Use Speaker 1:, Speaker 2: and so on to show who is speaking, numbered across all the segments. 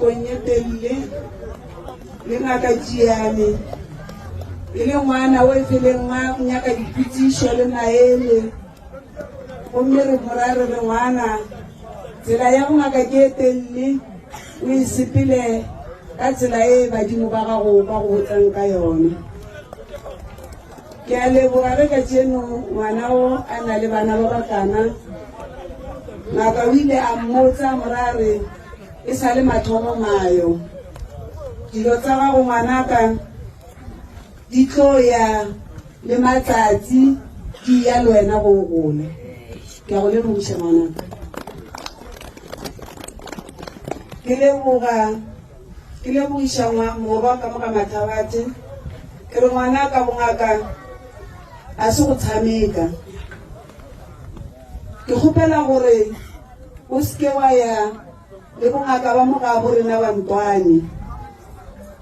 Speaker 1: nakong e telele le ngaka Jiane e le ngwana o e feleng ma nyaka diputsišo le maele gomme re morare re ngwana tsela ya go ngaka ke e telele o e sepele ka tsela e badimo ba gago ba go botsang ka yona. Ke a leboga re ka tseno ngwana o a na le bana ba bakana ngaka o ile a mmotsa morare e sa le mathomo mayo dilo tsa gago ngwanaka di tlo ya le matsatsi di ya le wena go gola. Ke a go lebogiša ngwanaka. Ke lebogiša morwa ka moga Mathabate ke re ngwanaka bongaka a se go tshameka. Ke kgopela gore o seke wa ya le bongaka ba moga bo rena ba Ntwane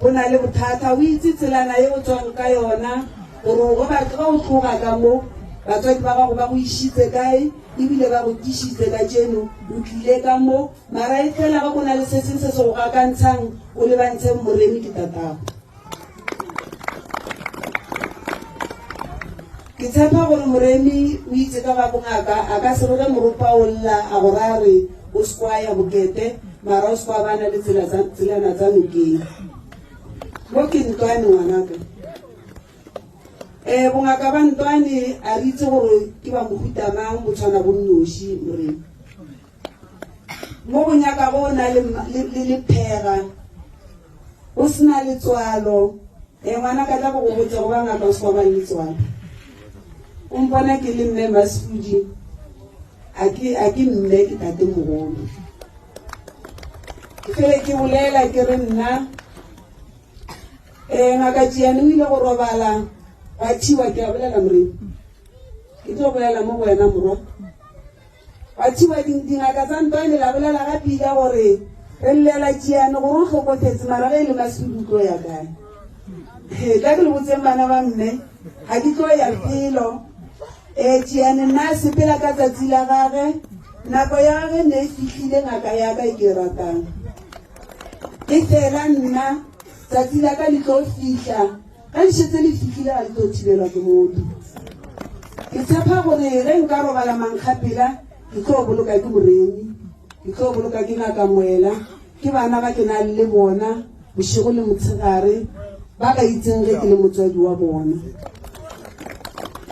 Speaker 1: bo na le bothata. O itse tselana ye o tswang ka yona gore go batho ga o tloga ka mo batswadi ba gago ba go išitse kae ebile ba go tišitse ka tseno o tlile ka mo mara e fela ga go na le se sengwe se se go kakantshang o lebantsheng Moremi ke tatago. Ke tshepa gore Moremi o itse ka ga bongaka a ka se rore moropa o lla a go rare o se kwa ya Bokete mara o se kwa bana le tselana tsa nokeng mo ke Ntwane ngwanaka. Bongaka ba Ntwane a re itse gore ke ba mohuta mang bo tshwana bonnoši Moremi mo go nyaka go na le phega o sena letswalo. Ngwanaka tla go botse go ba ngaka o se kwa ba le letswalo o mpona ke le mme Masudi a ke mme ke tate mogolo. Ke fele ke bolela ke re nna ngaka Jiane o ile go robala wa thiwa. Ke a bolela Moremi ke tlo bolela mo go wena morwa wa thiwa dingaka tsa Ntwane la bolela ga pila gore re llela Jiane gore o tlhokofetse mara ge e le Masudi o tlo ya kae. Tla ke le botseng bana ba mme ga ke tlo ya pelo Jiane nna sepela ka tsatsi la gage nako ya gage ne e fitlhile ngaka ya ka e ke ratang e fela nna tsatsi la ka le tlo fitlha ga le šetse le fitlhile ga le tlo thibelwa ke motho. Ke tshepa gore ge nka robala mankgapela ke tlo boloka ke Moremi ke tlo boloka ke ngaka Moela ke bana ba ke na le bona bošego le motshegare ba ka itseng ge ke le motswadi wa bona.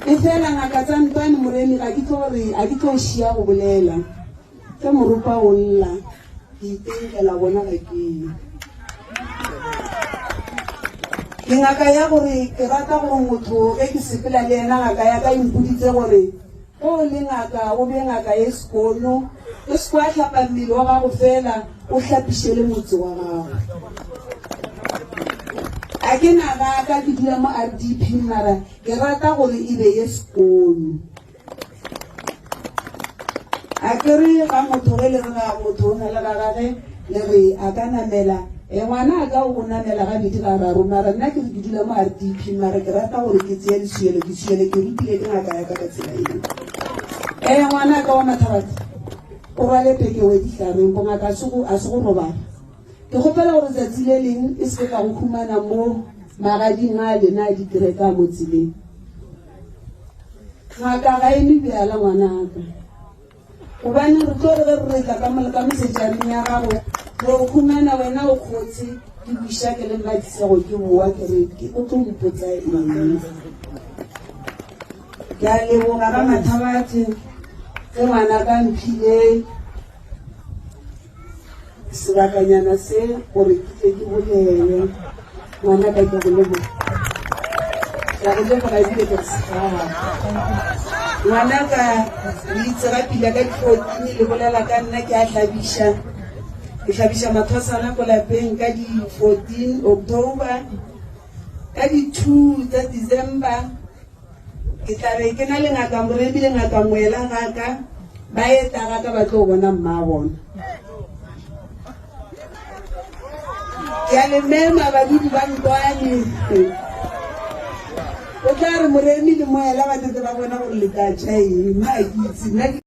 Speaker 1: E fela ngaka tsa Ntwane Moremi a ke tlo šia go bolela ke moropa o lla ke itenkela bona ga ke ngaka ya gore ke rata gore motho ge ke sepela le ena ngaka ya ka impoditse gore o le ngaka o be ngaka ye sekono o se kwa hlapa mmele wa gago fela o hlapiše le motse wa gago. A ke nagaka ke dula mo RDP mara ke rata gore e be ye sekono. A ke re ga motho ge le re ga motho o na le gagage le re a ka namela ngwana a ka o go namela ga bedi ga raro mara nna ke re ke dula mo RDP mara ke rata gore ke tseye lesuele ke rutile ke ngaka ya ka ka tsela eno. Ngwana ka wa Mathabate o rwale peke we ditlhareng bongaka a se go robala. Ke kgopela gore tsatsi le leng e se ka go khumana mo magading a lena a dikereka mo tseleng. Ngaka ga e mebjala ngwanaka gobane re tlo re retla ka mesetšareng ya gago go khumana wena o kgotse ke buša ke le mmadisego ke boa ke re o tlo mpotsa eng. Ke a leboga ga Mathabate ge ngwanaka mphile sebakanyana se gore ke tle ke bolele ngwanaka ke go leboga. Ke a go leboga ebile ke segara ngwanaka le itse ga pila ka di-14 le bolela ka nna ke a hlabiša mathwasana ko lapeng ka di-14 October ka di-2 tsa December ke tlabe ke na le ngaka Moremi le ngaka Moela ngaka ba eta ngaka ba tlo bona mma bona. Ke a le mema badudi ba Ntwane o tla re Moremi le Moela ba tete ba bona gore le ka tšha eng.